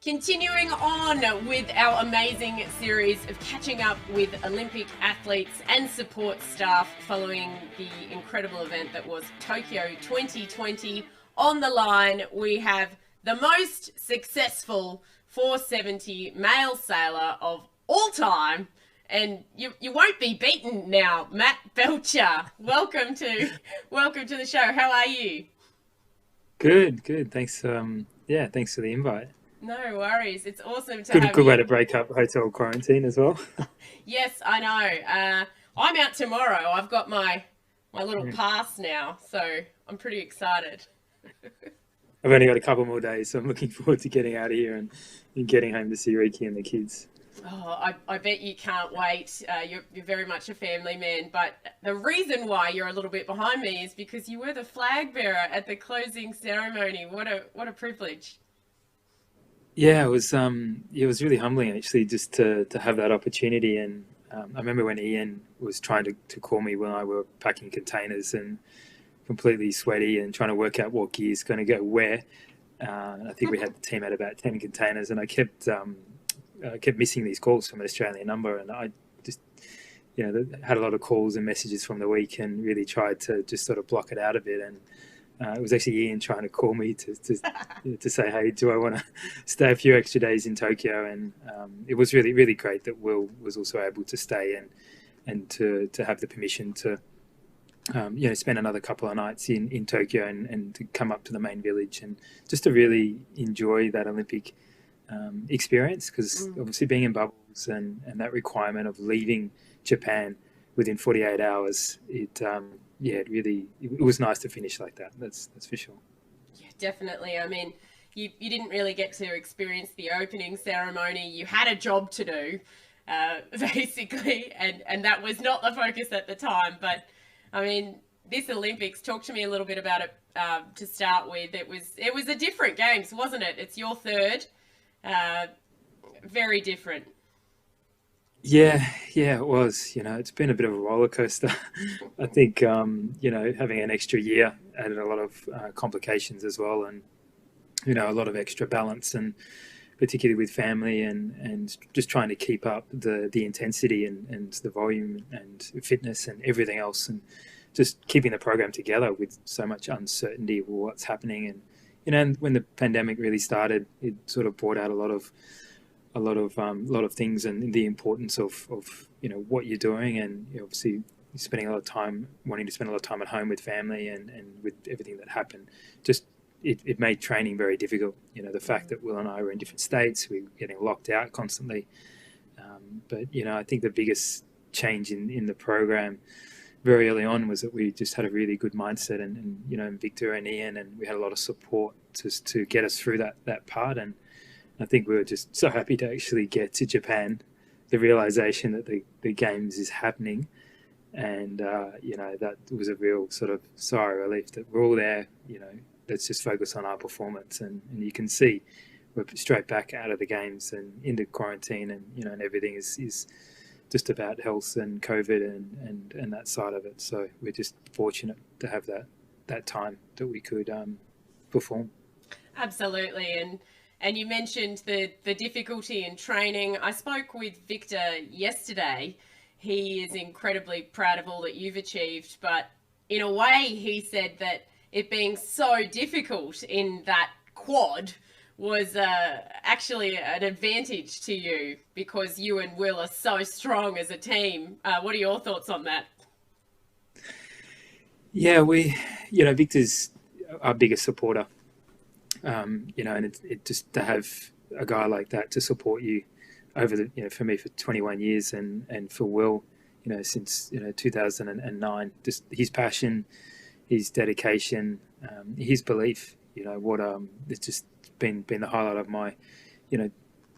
Continuing on with our amazing series of catching up with Olympic athletes and support staff following the incredible event that was Tokyo 2020. On the line, we have the most successful 470 male sailor of all time, and you won't be beaten now, Matt Belcher. Welcome to the show. How are you? Good. Thanks. Thanks for the invite. No worries. It's awesome to have Good you. way to break up hotel quarantine as well. Yes, I know. I'm out tomorrow. I've got my little pass now, so I'm pretty excited. I've only got a couple more days, so I'm looking forward to getting out of here and getting home to see Riki and the kids. Oh, I bet you can't wait. You're very much a family man, but the reason why you're a little bit behind me is because you were the flag bearer at the closing ceremony. What a privilege. Yeah, it was really humbling actually, just to have that opportunity. And I remember when Ian was trying to call me when I were packing containers and completely sweaty and trying to work out what gear's going to go where. I think we had the team at about 10 containers, and I kept missing these calls from an Australian number, and I just had a lot of calls and messages from the week and really tried to just sort of block it out a bit. And it was actually Ian trying to call me to say, hey, do I want to stay a few extra days in Tokyo? And it was really, really great that Will was also able to stay and to have the permission to spend another couple of nights in Tokyo and to come up to the main village and just to really enjoy that Olympic experience, because obviously being in bubbles and that requirement of leaving Japan within 48 hours, it was nice to finish like that. That's for sure. Yeah, definitely. I mean, you didn't really get to experience the opening ceremony. You had a job to do, basically, and that was not the focus at the time. But I mean, this Olympics, talk to me a little bit about it to start with. It was a different games, wasn't it? It's your third. Very different. Yeah, it was. It's been a bit of a roller coaster. I think having an extra year added a lot of complications as well, and a lot of extra balance, and particularly with family and just trying to keep up the intensity and the volume and fitness and everything else, and just keeping the program together with so much uncertainty of what's happening. And when the pandemic really started, it sort of brought out a lot of things, and the importance of what you're doing, and obviously spending a lot of time wanting to spend a lot of time at home with family and with everything that happened. Just it made training very difficult. The fact that Will and I were in different states, we were getting locked out constantly. But I think the biggest change in the program very early on was that we just had a really good mindset, and Victor and Ian, and we had a lot of support to get us through that part. And I think we were just so happy to actually get to Japan, the realization that the games is happening, and that was a real sort of sigh of relief that we're all there. Let's just focus on our performance, and you can see we're straight back out of the games and into quarantine, and everything is just about health and COVID and that side of it. So we're just fortunate to have that time that we could perform. Absolutely. And you mentioned the difficulty in training. I spoke with Victor yesterday. He is incredibly proud of all that you've achieved, but in a way he said that it being so difficult in that quad was actually an advantage to you, because you and Will are so strong as a team. What are your thoughts on that? Yeah, Victor's our biggest supporter. And it just to have a guy like that to support you over for me for 21 years, and for Will, since 2009, just his passion, his dedication, his belief, it's just been the highlight of my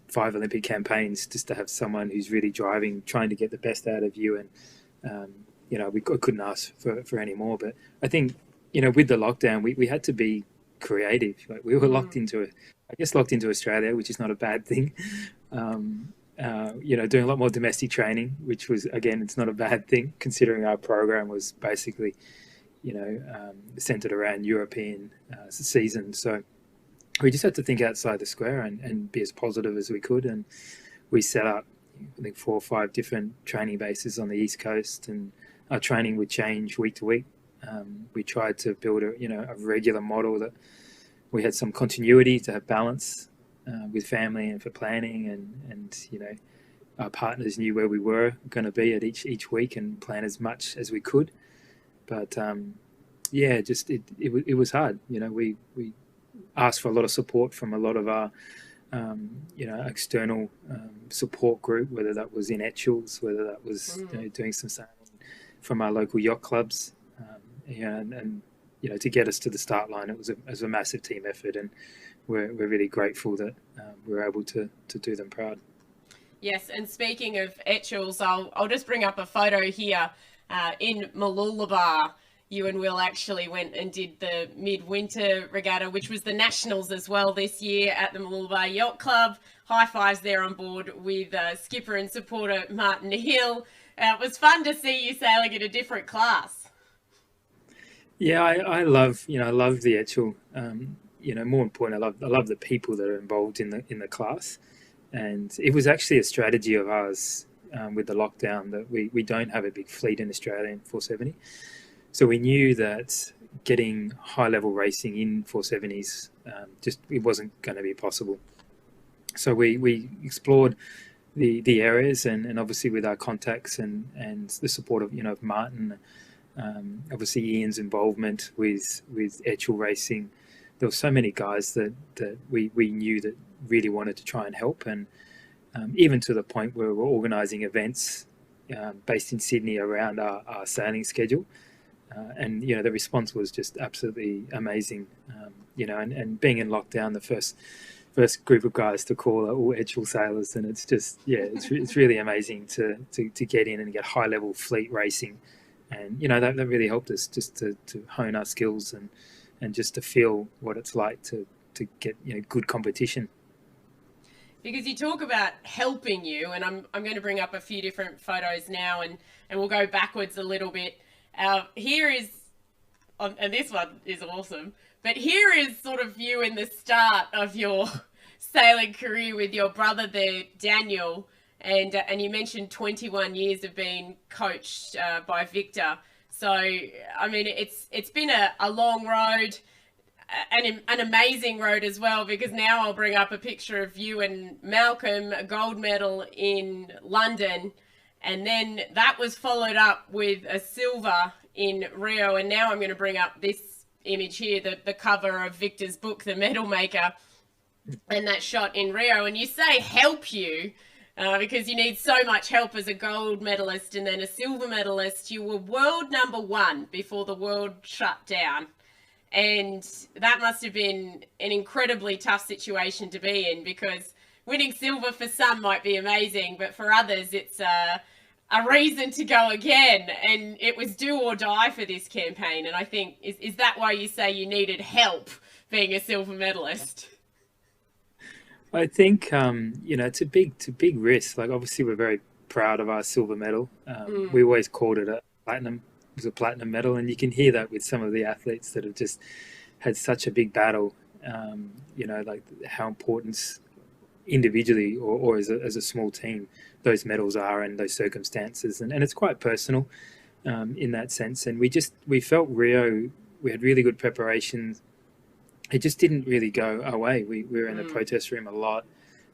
5 Olympic campaigns, just to have someone who's really trying to get the best out of you. And we couldn't ask for any more. But I think with the lockdown, we had to be creative. Like, we were locked into Australia, which is not a bad thing. Doing a lot more domestic training, which was, again, it's not a bad thing, considering our program was basically centered around European season. So we just had to think outside the square and be as positive as we could. And we set up, I think, 4 or 5 different training bases on the East Coast, and our training would change week to week. We tried to build a regular model that we had some continuity to have balance with family and for planning, and our partners knew where we were going to be at each week and plan as much as we could. But it was hard. We asked for a lot of support from a lot of our external support group, whether that was in Etchells, whether that was doing some sailing from our local yacht clubs, and to get us to the start line, it was a massive team effort, and we're really grateful that we were able to do them proud. Yes, and speaking of Etchells, I'll just bring up a photo here in Mooloolaba. You and Will actually went and did the midwinter regatta, which was the nationals as well this year at the Mooloolaba Yacht Club. High fives there on board with skipper and supporter Martin Hill. It was fun to see you sailing in a different class. Yeah, I love the Etchell. More important, I love the people that are involved in the class, and it was actually a strategy of ours with the lockdown that we don't have a big fleet in Australia in 470. So we knew that getting high-level racing in 470s it wasn't going to be possible. So we explored the areas, and obviously with our contacts and the support of Martin, obviously Ian's involvement with Etchell Racing. There were so many guys that we knew that really wanted to try and help, and even to the point where we're organising events based in Sydney around our sailing schedule. And the response was just absolutely amazing. And being in lockdown, the first group of guys to call are all Etchell sailors, and it's just it's really amazing to get in and get high level fleet racing, and that really helped us just to hone our skills and just to feel what it's like to get good competition. Because you talk about helping you, and I'm going to bring up a few different photos now, and we'll go backwards a little bit. Here is, and this one is awesome, but here is sort of you in the start of your sailing career with your brother there, Daniel, and you mentioned 21 years of being coached by Victor. So, I mean, it's been a long road, an amazing road as well, because now I'll bring up a picture of you and Malcolm, a gold medal in London. And then that was followed up with a silver in Rio. And now I'm going to bring up this image here, the cover of Victor's book, The Medal Maker, and that shot in Rio. And you say help you because you need so much help as a gold medalist and then a silver medalist. You were world number 1 before the world shut down. And that must have been an incredibly tough situation to be in, because winning silver for some might be amazing, but for others it's a reason to go again. And it was do or die for this campaign. And I think, is that why you say you needed help being a silver medalist? I think, it's a big risk. Like, obviously we're very proud of our silver medal. We always called it a platinum. It was a platinum medal. And you can hear that with some of the athletes that have just had such a big battle, like how important individually or as a small team those medals are and those circumstances, and it's quite personal in that sense. And we felt Rio, we had really good preparations. It just didn't really go our way. We were in the protest room a lot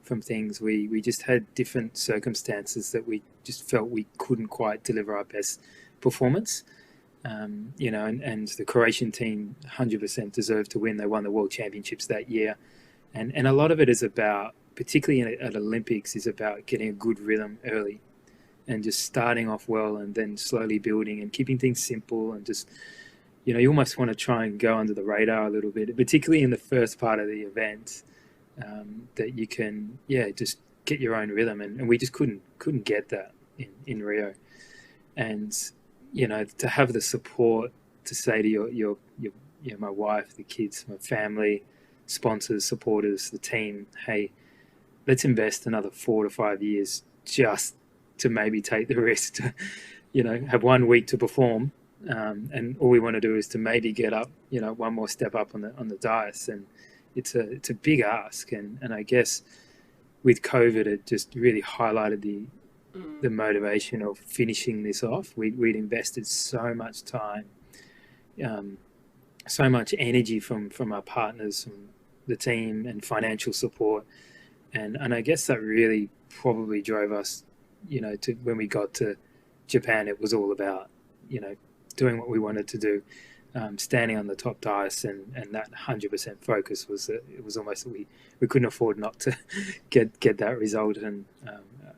from things. We just had different circumstances that we just felt we couldn't quite deliver our best performance. And the Croatian team 100% deserved to win. They won the World Championships that year. And a lot of it is about, particularly at Olympics, is about getting a good rhythm early and just starting off well and then slowly building and keeping things simple and just, you almost want to try and go under the radar a little bit, particularly in the first part of the event, that you can, just get your own rhythm. And we just couldn't get that in Rio. And, to have the support to say to your my wife, the kids, my family, sponsors, supporters, the team, hey, let's invest another 4 to 5 years just to maybe take the risk to, have 1 week to perform. And all we want to do is to maybe get up, one more step up on the dais. And, it's a big ask, and I guess with COVID, it just really highlighted the motivation of finishing this off. We'd invested so much time, so much energy from our partners, from the team, and financial support, and I guess that really probably drove us, to when we got to Japan. It was all about, doing what we wanted to do, standing on the top dice, and that 100% focus was that it was almost that we couldn't afford not to get that result. And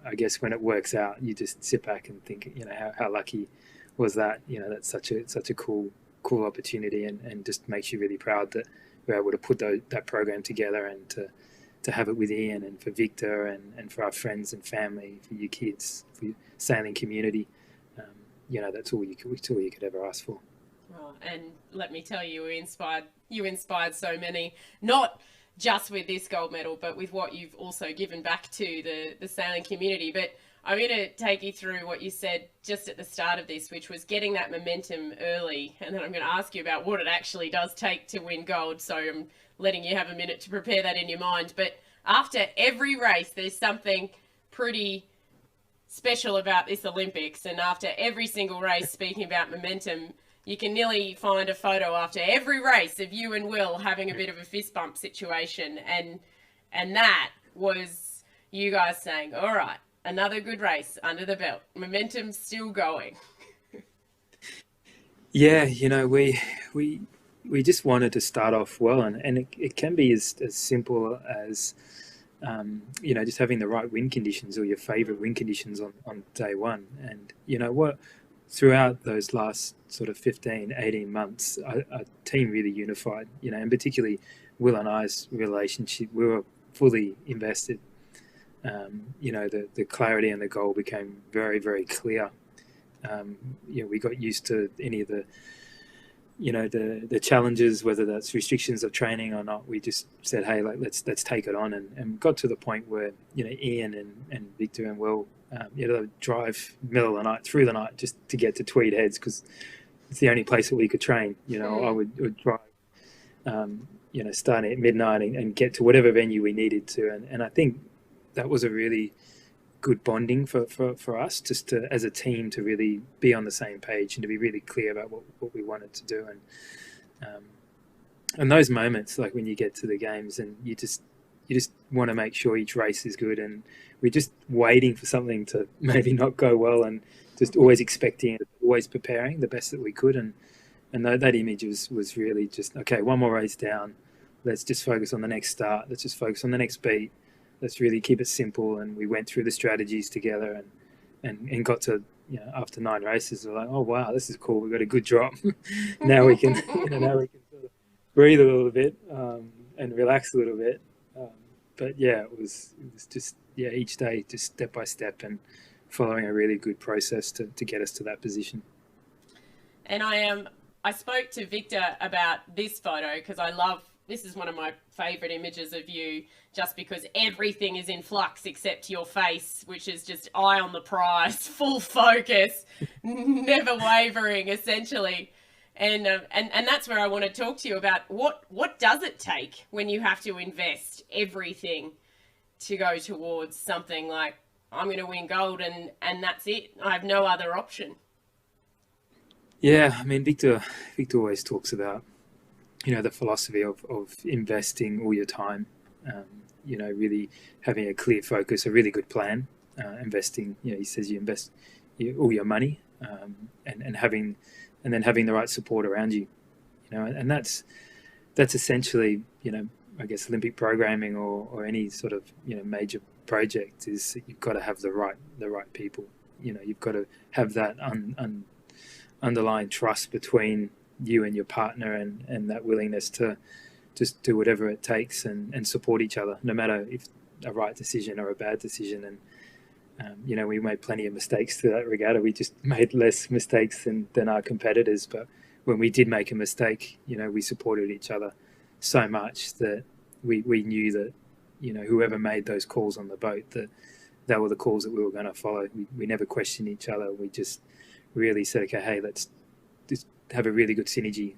I guess when it works out, you just sit back and think, how lucky was that? That's such a cool opportunity, and just makes you really proud that we're able to put that program together, and to have it with Ian, and for Victor, and for our friends and family, for your kids, for your sailing community. That's all you could ever ask for. Oh, and let me tell you, you inspired so many, not just with this gold medal, but with what you've also given back to the sailing community. But I'm going to take you through what you said just at the start of this, which was getting that momentum early. And then I'm going to ask you about what it actually does take to win gold. So I'm letting you have a minute to prepare that in your mind. But after every race, there's something pretty special about this Olympics. And after every single race, speaking about momentum, you can nearly find a photo after every race of you and Will having a bit of a fist bump situation. And that was you guys saying, all right, another good race under the belt. Momentum's still going. Yeah, we just wanted to start off well, and it can be as simple as just having the right wind conditions, or your favorite wind conditions on day one. And throughout those last sort of 15, 18 months, our team really unified, and particularly Will and I's relationship, we were fully invested. The clarity and the goal became very, very clear. We got used to any of the challenges, whether that's restrictions of training or not. We just said, hey, let's take it on, and got to the point where Ian and Victor and Will drive middle of the night, through the night, just to get to Tweed Heads, because it's the only place that we could train. I would drive starting at midnight and get to whatever venue we needed to, and I think that was a really good bonding for us, just to, as a team, to really be on the same page and to be really clear about what we wanted to do. And those moments, like when you get to the games and you just want to make sure each race is good, and we're just waiting for something to maybe not go well, and just always expecting it, always preparing the best that we could. And that image was really just, okay, one more race down, let's just focus on the next start, let's just focus on the next beat, let's really keep it simple. And we went through the strategies together, and got to, after 9 races, we're like, oh wow, this is cool, we've got a good drop. now we can sort of breathe a little bit, and relax a little bit. But yeah, it was just, each day just step by step, and following a really good process to get us to that position. And I spoke to Victor about this photo, because this is one of my favourite images of you, just because everything is in flux except your face, which is just eye on the prize, full focus, never wavering, essentially. And that's where I want to talk to you about what does it take when you have to invest everything to go towards something like, I'm going to win gold, and that's it. I have no other option. Yeah, I mean, Victor always talks about, the philosophy of investing all your time, really having a clear focus, a really good plan, investing, he says you invest all your money, and then having the right support around you, and that's essentially, I guess Olympic programming or any sort of, major project, is that you've got to have the right people. You've got to have that underlying trust between you and your partner, and that willingness to just do whatever it takes and support each other, no matter if a right decision or a bad decision. And we made plenty of mistakes to that regatta. We just made less mistakes than our competitors, but when we did make a mistake, we supported each other so much that we knew that whoever made those calls on the boat, that were the calls that we were going to follow. We never questioned each other. We just really said, okay, hey, let's just have a really good synergy,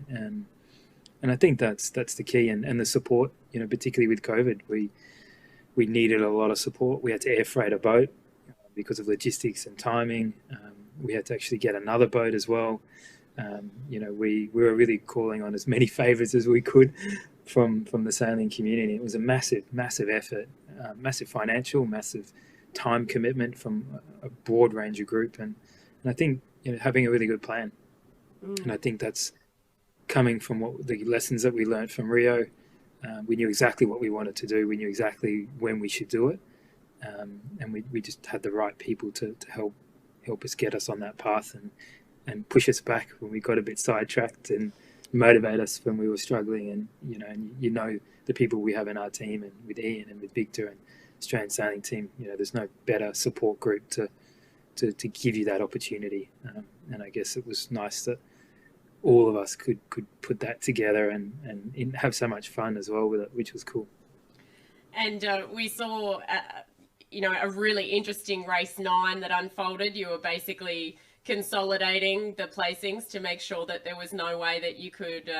And I think that's the key, and the support, particularly with COVID, we needed a lot of support. We had to air freight a boat because of logistics and timing. We had to actually get another boat as well. We were really calling on as many favors as we could from the sailing community. It was a massive effort, massive financial, massive time commitment from a broad range of group, and I think having a really good plan. And I think that's coming from the lessons that we learned from Rio. We knew exactly what we wanted to do. We knew exactly when we should do it, and we just had the right people to help us get us on that path and push us back when we got a bit sidetracked, and motivate us when we were struggling. And the people we have in our team, and with Ian and with Victor and Australian sailing team, there's no better support group to give you that opportunity. And I guess it was nice that all of us could put that together and have so much fun as well with it, which was cool. And we saw a really interesting race 9 that unfolded. You were basically consolidating the placings to make sure that there was no way that you could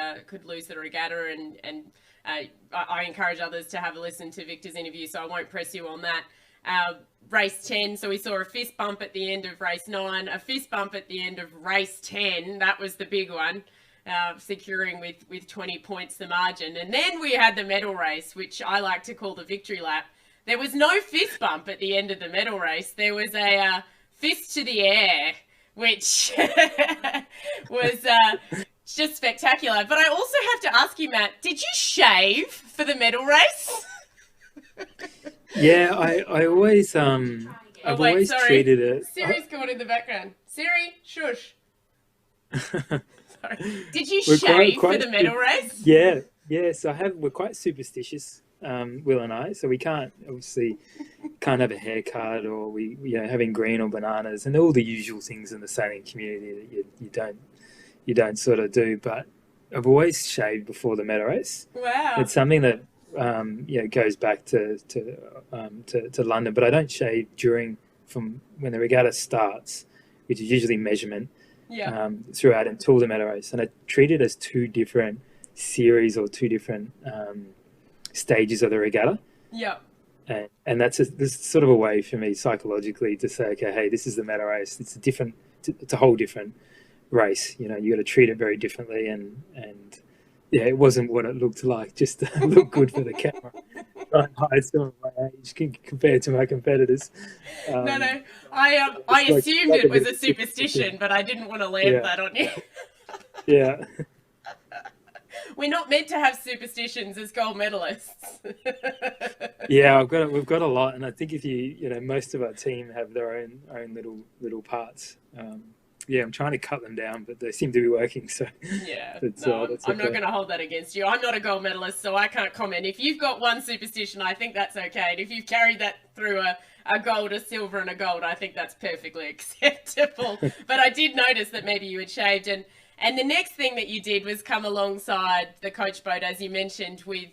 lose the regatta, and I encourage others to have a listen to Victor's interview, so I won't press you on that. Race 10, so we saw a fist bump at the end of race 9, a fist bump at the end of race 10. That was the big one, securing with 20 points the margin. And then we had the medal race, which I like to call the victory lap. There was no fist bump at the end of the medal race. There was a fist to the air, which was just spectacular. But I also have to ask you, Matt, did you shave for the medal race? Yeah, I always I've always treated it. Siri's going in the background. Siri, shush. Sorry. Did you shave for the medal race? Yeah. So we're quite superstitious, Will and I. So we can't have a haircut, or we having green or bananas and all the usual things in the sailing community that you don't sort of do. But I've always shaved before the medal race. Wow. It's something that goes back to London, but I don't shave from when the regatta starts, which is usually measurement, throughout until the medal race. And I treat it as two different series or two different stages of the regatta. Yeah. And this is sort of a way for me psychologically to say, okay, hey, this is the medal race. It's a whole different race. You got to treat it very differently, and yeah, it wasn't what it looked like, just to look good for the camera. Don't hide some of my age compared to my competitors. No, I assumed it was a superstition, but I didn't want to land that on you. Yeah. We're not meant to have superstitions as gold medalists. Yeah, we've got a lot, and I think if most of our team have their own little parts. Yeah, I'm trying to cut them down, but they seem to be working. So yeah, I'm not going to hold that against you. I'm not a gold medalist, so I can't comment. If you've got one superstition, I think that's okay. And if you've carried that through a gold, a silver, and a gold, I think that's perfectly acceptable. But I did notice that maybe you had shaved, and the next thing that you did was come alongside the coach boat, as you mentioned, with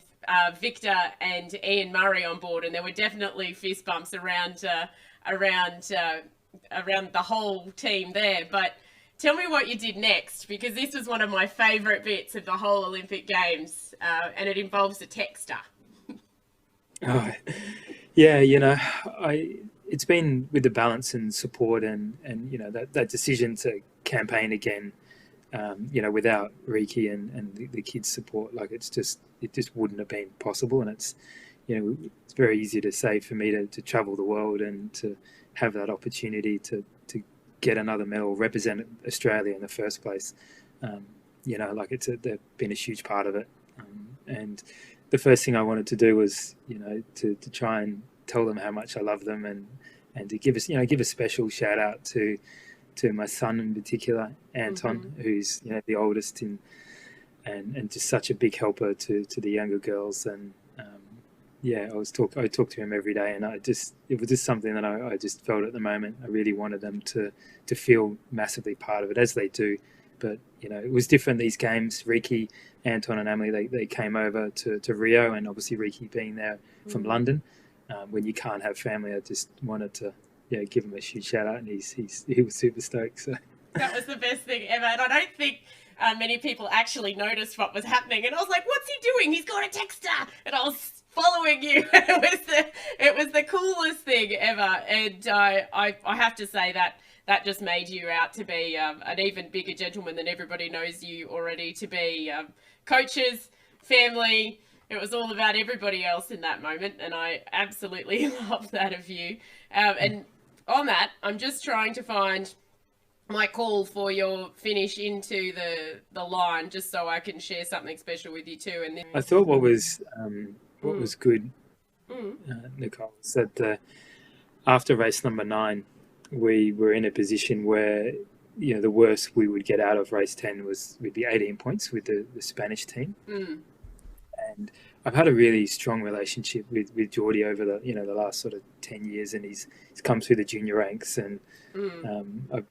Victor and Ian Murray on board, and there were definitely fist bumps around the whole team there. But tell me what you did next, because this was one of my favourite bits of the whole Olympic Games, and it involves a texter. Oh, yeah, it's been with the balance and support and that decision to campaign again, without Riki and the kids' support, like it just wouldn't have been possible. And it's very easy to say for me to travel the world and to have that opportunity to get another medal, represent Australia in the first place. They've been a huge part of it. And the first thing I wanted to do was, to try and tell them how much I love them, and to give a special shout out to my son in particular, Anton, who's the oldest, and just such a big helper to the younger girls. And I talk to him every day, and it was just something that I just felt at the moment. I really wanted them to feel massively part of it, as they do. But it was different these games. Riki, Anton, and Emily, they came over to Rio, and obviously Riki being there from London. When you can't have family, I just wanted to give him a huge shout out, and he was super stoked. So that was the best thing ever, and I don't think many people actually noticed what was happening. And I was like, what's he doing? He's got a texter. And I was following you. It was the coolest thing ever. And I have to say that just made you out to be an even bigger gentleman than everybody knows you already to be. Coaches, family, it was all about everybody else in that moment, and I absolutely love that of you. And on that, I'm just trying to find my call for your finish into the line, just so I can share something special with you too. And then I thought what was good, Nicole, is that after race number 9, we were in a position where the worst we would get out of race 10 would be 18 points with the Spanish team. And I've had a really strong relationship with Geordie over the last sort of 10 years, and he's come through the junior ranks, and I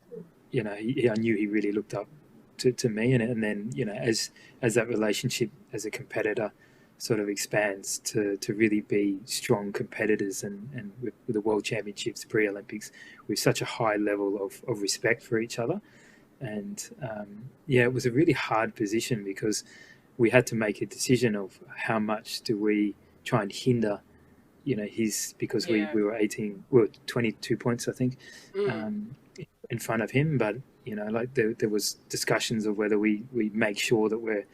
knew he really looked up to me, and then as that relationship as a competitor sort of expands to really be strong competitors, and with the World Championships, pre-Olympics, with such a high level of respect for each other. And it was a really hard position because we had to make a decision of how much do we try and hinder because we were 22 points, I think, in front of him. But there was discussions of whether we make sure that we're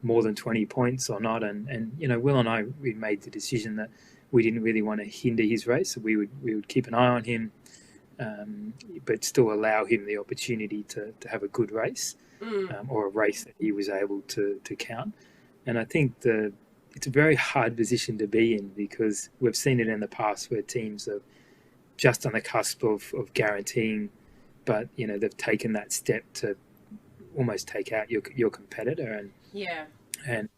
more than 20 points or not, and Will and I, we made the decision that we didn't really want to hinder his race. So we would keep an eye on him, but still allow him the opportunity to have a good race, or a race that he was able to count. And I think it's a very hard position to be in, because we've seen it in the past where teams are just on the cusp of guaranteeing, but they've taken that step to almost take out your competitor. And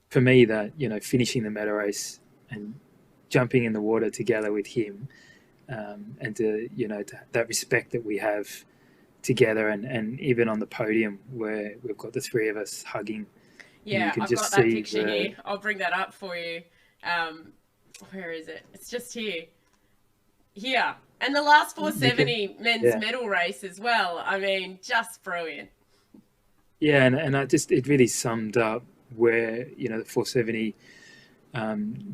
for me, that finishing the medal race and jumping in the water together with him, and to that respect that we have together, and even on the podium where we've got the three of us hugging. Yeah, I've got that picture here. I'll bring that up for you. Where is it? It's just here. Here. And the last 470 men's medal race as well. I mean, just brilliant. Yeah, and it really summed up where the 470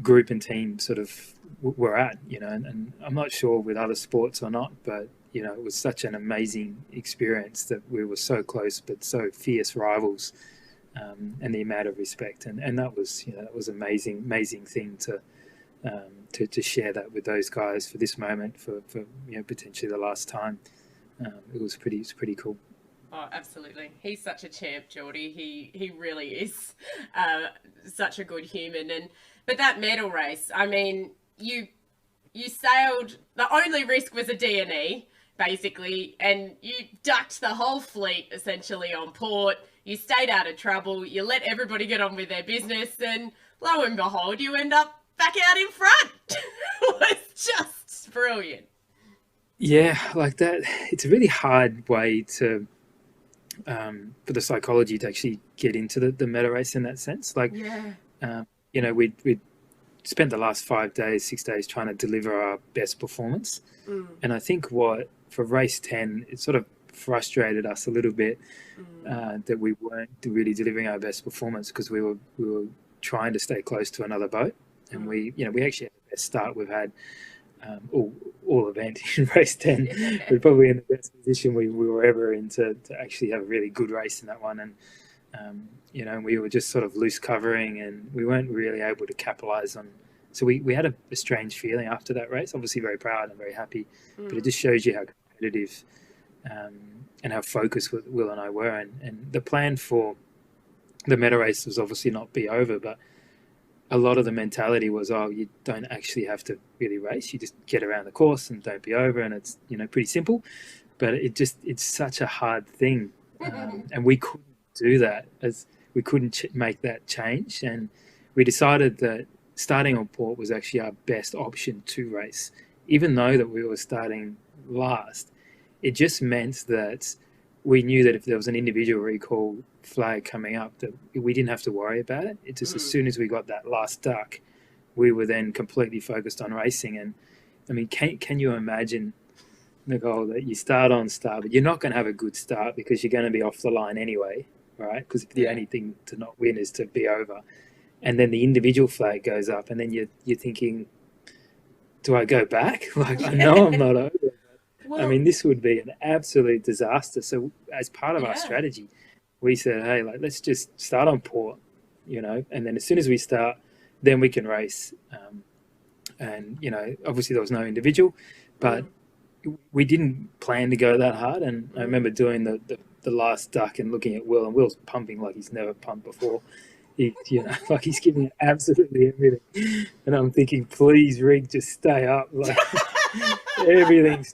group and team sort of were at, and I'm not sure with other sports or not, but it was such an amazing experience that we were so close but so fierce rivals, and the amount of respect, and that was that was amazing thing to share that with those guys for this moment, for potentially the last time. It was pretty cool. Oh, absolutely. He's such a champ, Geordie. He really is such a good human. But that medal race, I mean, you sailed, the only risk was a D&E, basically, and you ducked the whole fleet essentially on port. You stayed out of trouble. You let everybody get on with their business, and lo and behold, you end up back out in front. It was just brilliant. Yeah, like that. It's a really hard way to... for the psychology to actually get into the meta race in that sense. Like, we'd spent the last 6 days trying to deliver our best performance. And I think for race 10, it sort of frustrated us a little bit that we weren't really delivering our best performance, because we were trying to stay close to another boat. And we actually had the best start we've had all event in race 10. We're probably in the best position we were ever in to actually have a really good race in that one. And we were just sort of loose covering, and we weren't really able to capitalize on. So we had a strange feeling after that race. Obviously very proud and very happy, but it just shows you how competitive and how focused Will and I were. And the plan for the meta race was obviously not be over, but a lot of the mentality was, you don't actually have to really race. You just get around the course and don't be over, and it's pretty simple. But it's such a hard thing, and we couldn't do that, as we couldn't make that change. And we decided that starting on port was actually our best option to race, even though that we were starting last. It just meant that we knew that if there was an individual recall flag coming up, that we didn't have to worry about it. It just, as soon as we got that last duck, we were then completely focused on racing. And I mean, can you imagine, Nicole, that you start on start, but you're not going to have a good start because you're going to be off the line anyway. right? Because the only thing to not win is to be over. And then the individual flag goes up, and then you're thinking, do I go back? Like, I know I'm not over. Well, I mean, this would be an absolute disaster. So as part of our strategy, we said, hey, like, let's just start on port, you know, and then as soon as we start, then we can race. And, you know, obviously there was no individual, but we didn't plan to go that hard. And I remember doing the last duck and looking at Will, and Will's pumping like he's never pumped before. He, you know, like he's giving it absolutely everything. And I'm thinking, please, Rig, just stay up. Like everything,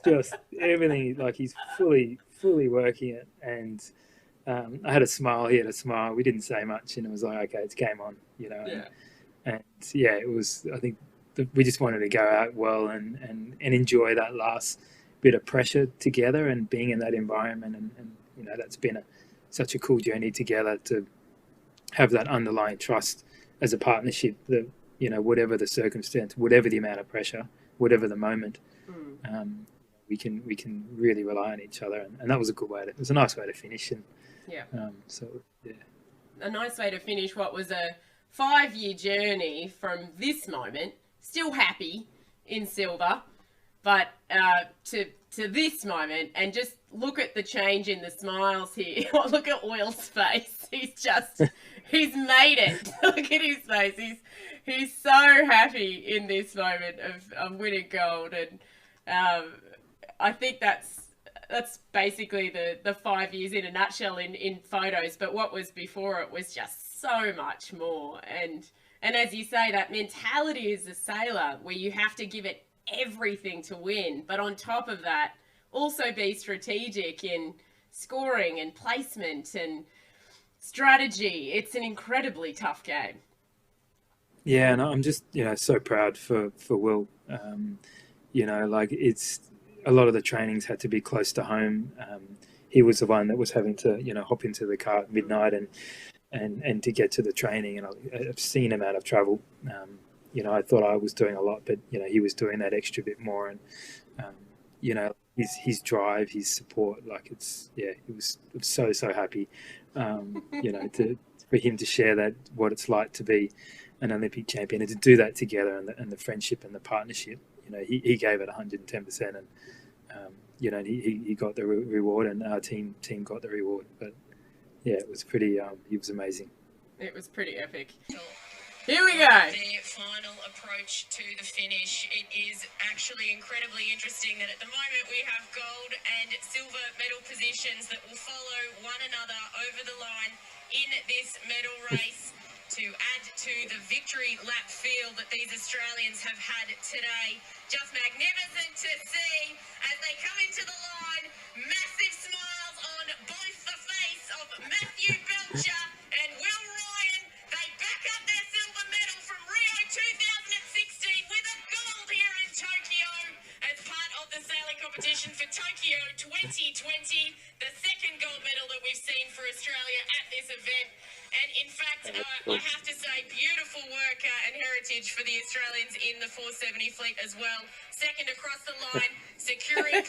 like he's fully working it. And I had a smile, he had a smile. We didn't say much, and it was like, okay, it's game on, you know. And it was, I think we just wanted to go out well and enjoy that last bit of pressure together and being in that environment. And you know, that's been such a cool journey together to have that underlying trust as a partnership that, you know, whatever the circumstance, whatever the amount of pressure, whatever the moment, we can really rely on each other. And that was a good way it was a nice way to finish. And a nice way to finish what was a 5-year journey from this moment. Still happy in silver, but to this moment, and just look at the change in the smiles here. Look at Will's face. He's made it. Look at his face. He's so happy in this moment of winning gold, and I think that's basically the 5 years in a nutshell in photos. But what was before it was just so much more. And as you say, that mentality as a sailor where you have to give it everything to win, but on top of that, also be strategic in scoring and placement and strategy. It's an incredibly tough game. Yeah, and I'm just, you know, so proud for Will. You know, like it's a lot of the trainings had to be close to home. He was the one that was having to, you know, hop into the car at midnight and to get to the training. And I've seen him out of travel. You know, I thought I was doing a lot, but, you know, he was doing that extra bit more. And, you know, his drive, his support, like he was so happy, you know, for him to share that, what it's like to be an Olympic champion and to do that together, and the friendship and the partnership. You know, he gave it 110%, and, you know, he got the reward, and our team got the reward. But yeah, it was pretty, he was amazing. It was pretty epic. Here we go. The final approach to the finish. It is actually incredibly interesting that at the moment we have gold and silver medal positions that will follow one another over the line in this medal race to add to the victory lap field that these Australians have had today. Just magnificent to see as they come into the line. Massive smiles on both the face of Mathew Belcher and Will Ryan. They back up their silver medal from Rio 2016 with a gold here in Tokyo as part of the sailing competition for Tokyo 2020. The second gold medal that we've seen for Australia at this event. And in fact, I have to say, beautiful work and heritage for the Australians in the 470 fleet as well. Second across the line, securing...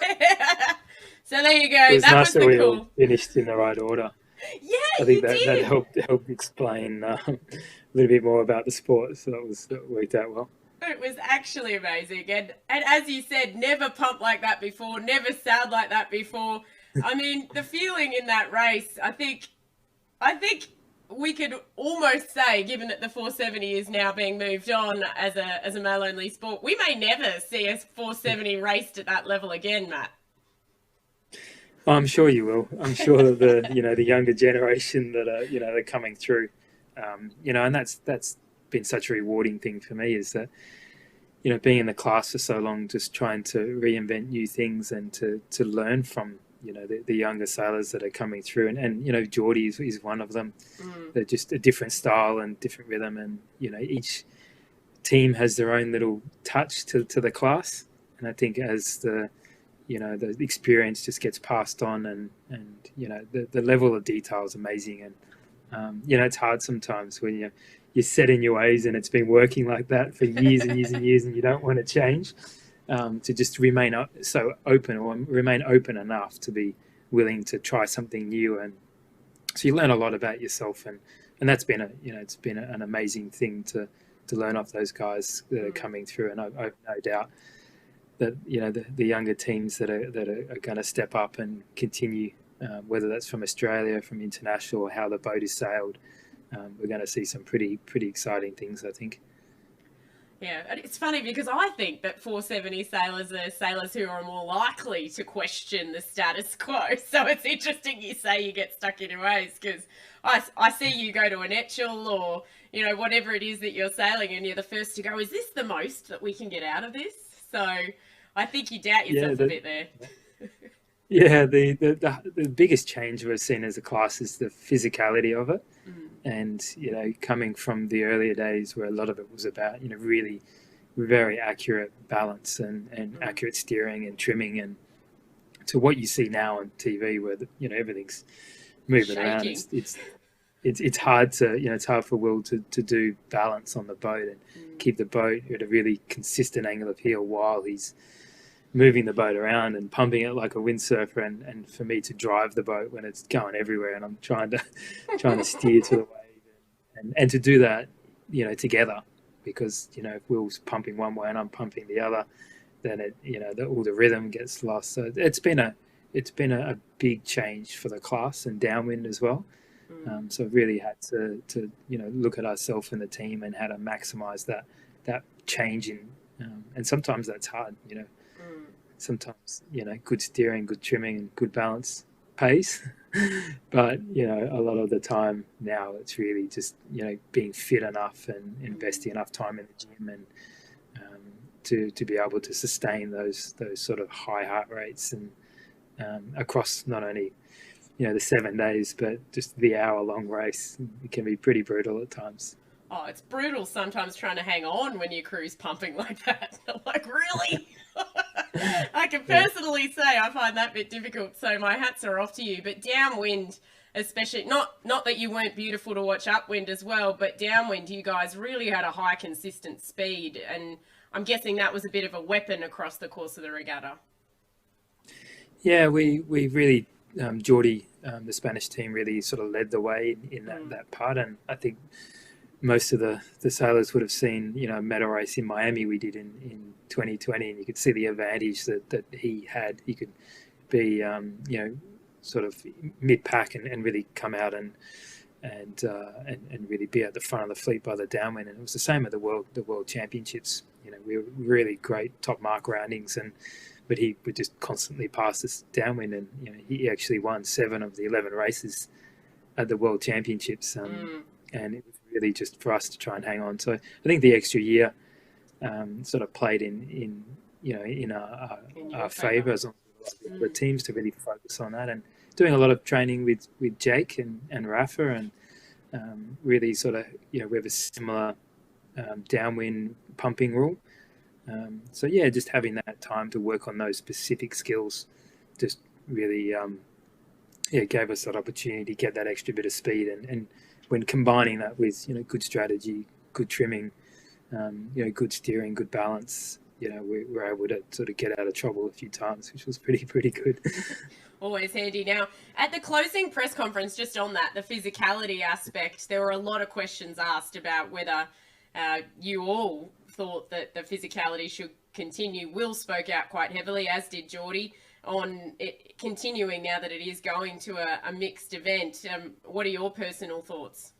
So there you go. It was that nice was that we cool. all finished in the right order. Yeah, I think that helped explain a little bit more about the sport. So that worked out well. It was actually amazing. And as you said, never pumped like that before, never sailed like that before. I mean, the feeling in that race, I think we could almost say, given that the 470 is now being moved on as a male-only sport, we may never see a 470 raced at that level again, Matt. I'm sure you will. I'm sure that the younger generation that are, you know, they're coming through, you know, and that's been such a rewarding thing for me, is that, you know, being in the class for so long, just trying to reinvent new things and to learn from, you know, the younger sailors that are coming through, and you know, Geordie is one of them. They're just a different style and different rhythm, and you know, each team has their own little touch to the class, and I think as the experience just gets passed on, and you know, the level of detail is amazing, and you know, it's hard sometimes when you're set in your ways and it's been working like that for years and years and years, and you don't want to change. To just remain so open, or remain open enough to be willing to try something new, So you learn a lot about yourself, and that's been it's been an amazing thing to learn off those guys that are coming through. And I've no doubt that the younger teams that are going to step up and continue, whether that's from Australia, from international, or how the boat is sailed, we're going to see some pretty exciting things, I think. Yeah, and it's funny because I think that 470 sailors are sailors who are more likely to question the status quo. So it's interesting you say you get stuck in your ways, because I see you go to an Etchell or, whatever it is that you're sailing, and you're the first to go, is this the most that we can get out of this? So I think you doubt yourself a bit there. Yeah, the biggest change we've seen as a class is the physicality of it. And, coming from the earlier days where a lot of it was about, really very accurate balance and accurate steering and trimming, and to what you see now on TV where, everything's moving shaking around. It's hard to, it's hard for Will to do balance on the boat and keep the boat at a really consistent angle of heel while he's moving the boat around and pumping it like a windsurfer, and for me to drive the boat when it's going everywhere and I'm trying to steer to the wave, and to do that together, because if Will's pumping one way and I'm pumping the other, then all the rhythm gets lost. So it's been a big change for the class and downwind as well. So I've really had to look at ourselves and the team and how to maximize that change in, and sometimes that's hard. Sometimes, good steering, good trimming, and good balance pays. But, a lot of the time now it's really just, being fit enough and investing enough time in the gym, and to be able to sustain those sort of high heart rates, and across not only, the 7 days, but just the hour-long race. It can be pretty brutal at times. Oh, it's brutal sometimes trying to hang on when your crew's pumping like that. Like, really? I can personally say I find that a bit difficult, so my hats are off to you. But downwind, especially, not that you weren't beautiful to watch upwind as well, but downwind, you guys really had a high consistent speed, and I'm guessing that was a bit of a weapon across the course of the regatta. Yeah, we really, Geordie, the Spanish team, really sort of led the way in that part, and I think most of the sailors would have seen, a medal race in Miami we did in 2020, and you could see the advantage that he had. He could be, sort of mid-pack and really come out and really be at the front of the fleet by the downwind. And it was the same at the World Championships. We were really great top mark roundings, but he would just constantly pass us downwind, and he actually won 7 of the 11 races at the World Championships. And it was really just for us to try and hang on. So I think the extra year sort of played in our favour as the teams to really focus on that, and doing a lot of training with Jake and Rafa, and really sort of we have a similar downwind pumping rule. So yeah, just having that time to work on those specific skills just really gave us that opportunity to get that extra bit of speed, and when combining that with good strategy, good trimming, good steering, good balance, we were able to sort of get out of trouble a few times, which was pretty good. Always handy. Now, at the closing press conference, just on that, the physicality aspect, there were a lot of questions asked about whether you all thought that the physicality should continue. Will spoke out quite heavily, as did Geordie, on it continuing now that it is going to a mixed event. What are your personal thoughts?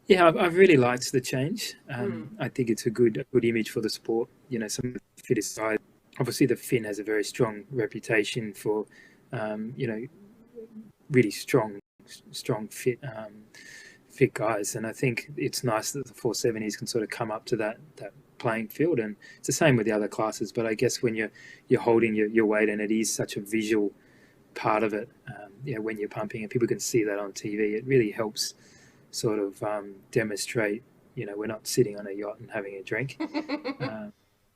Yeah, I've really liked the change. I think it's a good image for the sport. Some of the fittest side. Obviously, the Finn has a very strong reputation for, really strong fit guys, and I think it's nice that the 470s can sort of come up to that playing field, and it's the same with the other classes. But I guess when you're holding your weight, and it is such a visual part of it, when you're pumping, and people can see that on TV, it really helps sort of demonstrate, we're not sitting on a yacht and having a drink.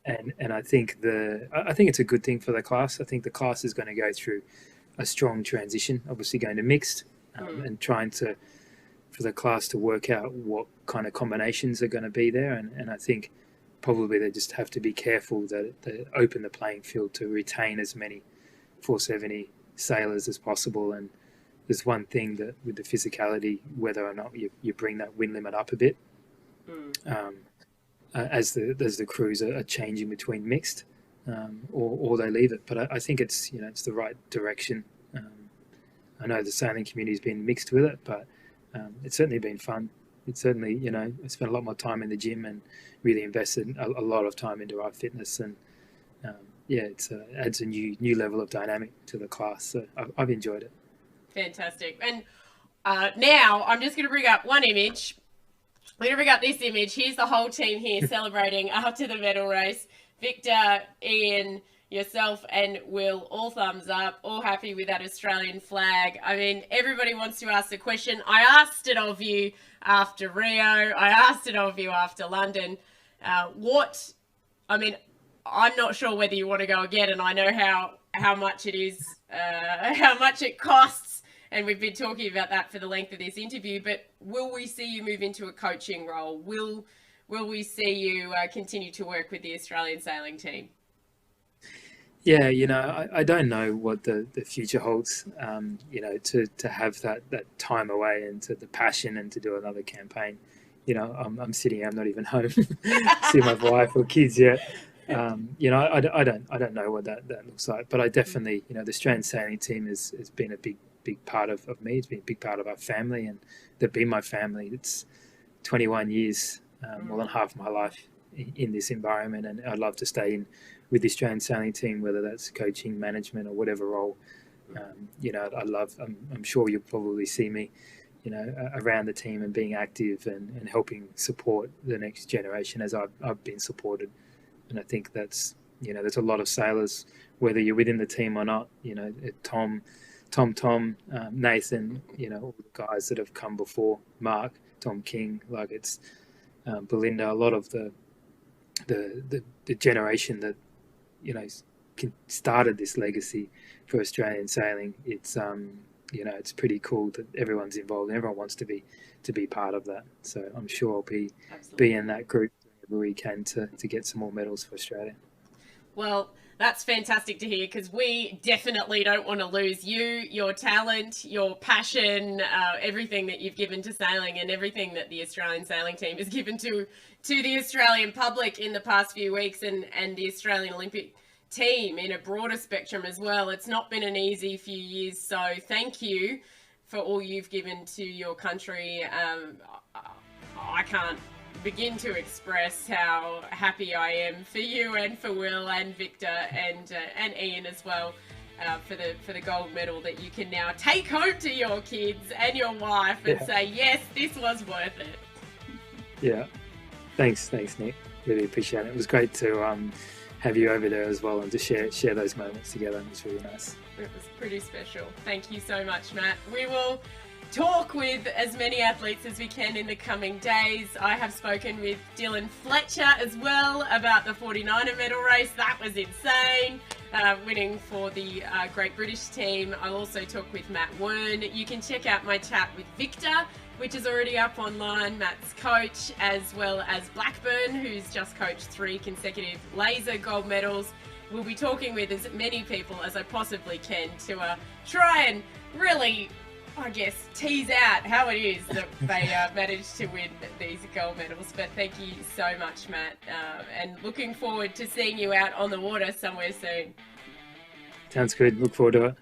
And I think it's a good thing for the class. I think the class is going to go through a strong transition, obviously going to mixed, and trying for the class to work out what kind of combinations are going to be there. And I think probably they just have to be careful that they open the playing field to retain as many 470 sailors as possible, and there's one thing that with the physicality, whether or not you bring that wind limit up a bit, as the crews are changing between mixed, or they leave it. But I think it's it's the right direction. I know the sailing community's been mixed with it, but it's certainly been fun. It's certainly I spent a lot more time in the gym and really invested a lot of time into our fitness, and it adds a new level of dynamic to the class. So I've enjoyed it. Fantastic. And now I'm just going to bring up one image. We're going to bring up this image. Here's the whole team here celebrating after the medal race. Victor, Ian, yourself and Will, all thumbs up, all happy with that Australian flag. I mean, everybody wants to ask the question. I asked it of you after Rio. I asked it of you after London. I'm not sure whether you want to go again, and I know how much it is, how much it costs, and we've been talking about that for the length of this interview, but will we see you move into a coaching role? Will we see you continue to work with the Australian sailing team? Yeah, I don't know what the future holds, to have that time away and to the passion and to do another campaign. I'm sitting here, I'm not even home, see my wife or kids yet. I don't know what that looks like, but I definitely, the Australian sailing team has been a big part of me. It's been a big part of our family, and they've been my family. It's 21 years, more than half my life in this environment, and I'd love to stay in with the Australian sailing team, whether that's coaching, management, or whatever role. I'm sure you'll probably see me, around the team and being active and helping support the next generation as I've been supported. And I think that's there's a lot of sailors, whether you're within the team or not. Tom, Nathan, all the guys that have come before, Mark, Tom King, like it's Belinda, a lot of the generation that started this legacy for Australian sailing. It's it's pretty cool that everyone's involved and everyone wants to be part of that. So I'm sure I'll be in that group wherever we can to get some more medals for Australia. Well, that's fantastic to hear, because we definitely don't want to lose you, your talent, your passion, everything that you've given to sailing and everything that the Australian sailing team has given to the Australian public in the past few weeks, and the Australian Olympic team in a broader spectrum as well. It's not been an easy few years, so thank you for all you've given to your country. I can't begin to express how happy I am for you and for Will and Victor and Ian as well, for the gold medal that you can now take home to your kids and your wife and say, yes, this was worth it. Yeah, thanks Nic, really appreciate it. It was great to have you over there as well and to share those moments together. It was really nice. It was pretty special. Thank you so much, Matt. We will talk with as many athletes as we can in the coming days. I have spoken with Dylan Fletcher as well about the 49er medal race. That was insane, winning for the Great British team. I'll also talk with Matt Wern. You can check out my chat with Victor, which is already up online, Matt's coach, as well as Blackburn, who's just coached 3 consecutive laser gold medals. We'll be talking with as many people as I possibly can to try and really, I guess, tease out how it is that they managed to win these gold medals. But thank you so much, Matt, and looking forward to seeing you out on the water somewhere soon. Sounds good. Look forward to it.